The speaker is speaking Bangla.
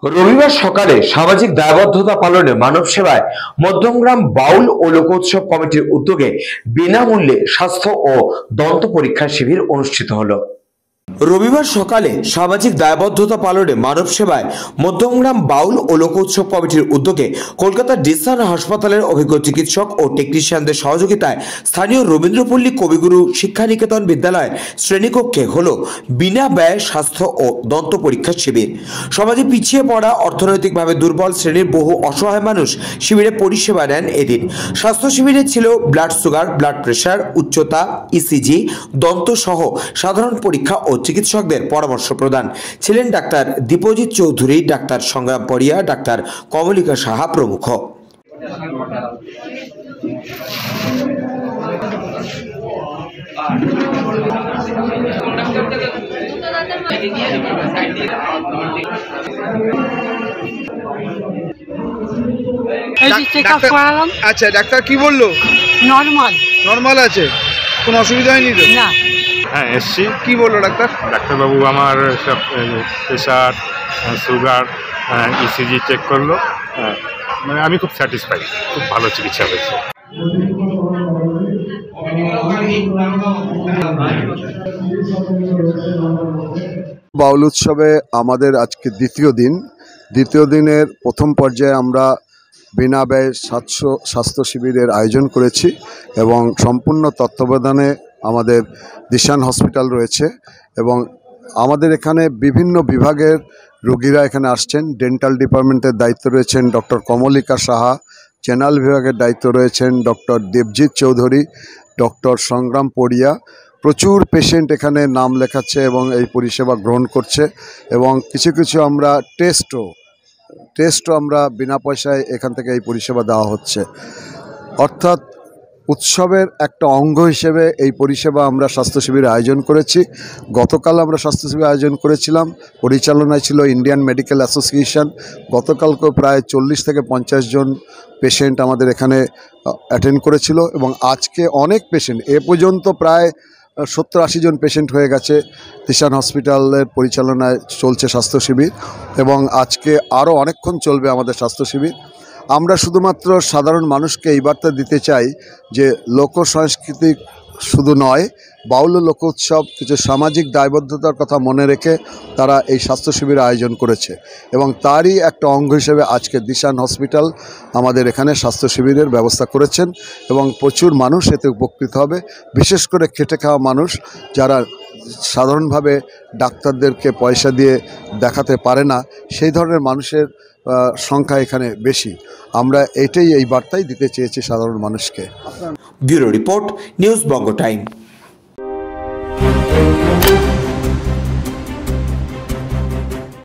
রবিবার সকালে সামাজিক দায়বদ্ধতা পালনে মানব সেবায় মধ্যমগ্রাম বাউল ও লোকোৎসব কমিটির উদ্যোগে বিনামূল্যে স্বাস্থ্য ও দন্ত পরীক্ষা শিবির অনুষ্ঠিত হলো। রবিবার সকালে সামাজিক দায়বদ্ধতা পালনে মানব সেবায় মধ্যমগ্রাম বাউল ও লোকোৎসব কমিটির উদ্যোগে কলকাতার ডিসান হাসপাতালের অভিজ্ঞ চিকিৎসক ও টেকনিশিয়ানদের সহযোগিতায় স্থানীয় রবীন্দ্রপল্লী কবিগুরু শিক্ষানিকেতন বিদ্যালয়ের শ্রেণীকক্ষে হলো বিনা ব্যয় স্বাস্থ্য ও দন্ত পরীক্ষা শিবির। সমাজে পিছিয়ে পড়া অর্থনৈতিকভাবে দুর্বল শ্রেণীর বহু অসহায় মানুষ শিবিরে পরিষেবা নেন। এদিন স্বাস্থ্য শিবিরে ছিল ব্লাড সুগার, ব্লাড প্রেশার, উচ্চতা, ইসিজি, দন্ত সহ সাধারণ পরীক্ষা ও চিকিৎসকদের পরামর্শ প্রদান। ছিলেন ডাক্তার দীপজিৎ চৌধুরী, ডাক্তার সংগ্রাম পড়িয়া, ডাক্তার কমলিকা সাহা প্রমুখ। আচ্ছা, ডাক্তার কি বললো? নর্মাল আছে, কোনো অসুবিধা হয়নি তো? না। হ্যাঁ, এসছি। কি বললো ডাক্তার? ডাক্তারবাবু আমার সব প্রেশার, সুগার, ইসিজি চেক করলো। মানে আমি খুব স্যাটিসফাইড, খুব ভালো চিকিৎসা হয়েছে। বাউল উৎসবে আমাদের আজকে দ্বিতীয় দিনের প্রথম পর্যায়ে আমরা বিনা ব্যয় স্বাস্থ্য শিবিরের আয়োজন করেছি এবং সম্পূর্ণ তত্ত্বাবধানে আমাদের দিশান হসপিটাল রয়েছে এবং আমাদের এখানে বিভিন্ন বিভাগের রোগীরা এখানে আসছেন। ডেন্টাল ডিপার্টমেন্টের দায়িত্ব রয়েছেন ডক্টর কমলিকা সাহা, জেনারেল বিভাগের দায়িত্ব রয়েছেন ডক্টর দেবজিৎ চৌধুরী, ডক্টর সংগ্রাম পড়িয়া। প্রচুর পেশেন্ট এখানে নাম লেখাচ্ছে এবং এই পরিষেবা গ্রহণ করছে এবং কিছু আমরা টেস্টও আমরা বিনা পয়সায় এখান থেকে এই পরিষেবা দেওয়া হচ্ছে। অর্থাৎ উৎসবের একটা অঙ্গ হিসেবে এই পরিষেবা আমরা স্বাস্থ্য শিবিরের আয়োজন করেছি। গতকাল আমরা স্বাস্থ্য শিবির আয়োজন করেছিলাম, পরিচালনায় ছিল ইন্ডিয়ান মেডিকেল অ্যাসোসিয়েশন। গতকালকেও প্রায় 40 থেকে 50 জন পেশেন্ট আমাদের এখানে অ্যাটেন্ড করেছিল এবং আজকে অনেক পেশেন্ট, এ পর্যন্ত প্রায় 70-80 জন পেশেন্ট হয়ে গেছে। দিশান হসপিটালের পরিচালনায় চলছে স্বাস্থ্য শিবির এবং আজকে আরও অনেকক্ষণ চলবে আমাদের স্বাস্থ্য শিবির। আমরা শুধুমাত্র সাধারণ মানুষকে এই বার্তা দিতে চাই যে লোক সাংস্কৃতিক শুধু নয়, বাউল লোক উৎসব কিছু সামাজিক দায়বদ্ধতার কথা মনে রেখে তারা এই স্বাস্থ্য শিবির আয়োজন করেছে এবং তারই একটা অঙ্গ হিসেবে আজকে দিশান হসপিটাল আমাদের এখানে স্বাস্থ্য শিবিরের ব্যবস্থা করেছেন এবং প্রচুর মানুষ এতে উপকৃত হবে। বিশেষ করে খেটে খাওয়া মানুষ যারা সাধারণভাবে ডাক্তারদেরকে পয়সা দিয়ে দেখাতে পারে না, সেই ধরনের মানুষের সংখ্যা এখানে বেশি। আমরা এই বার্তাই দিতে চেয়েছি সাধারণ মানুষকে। ব্যুরো রিপোর্ট, নিউজ বঙ্গ টাইম।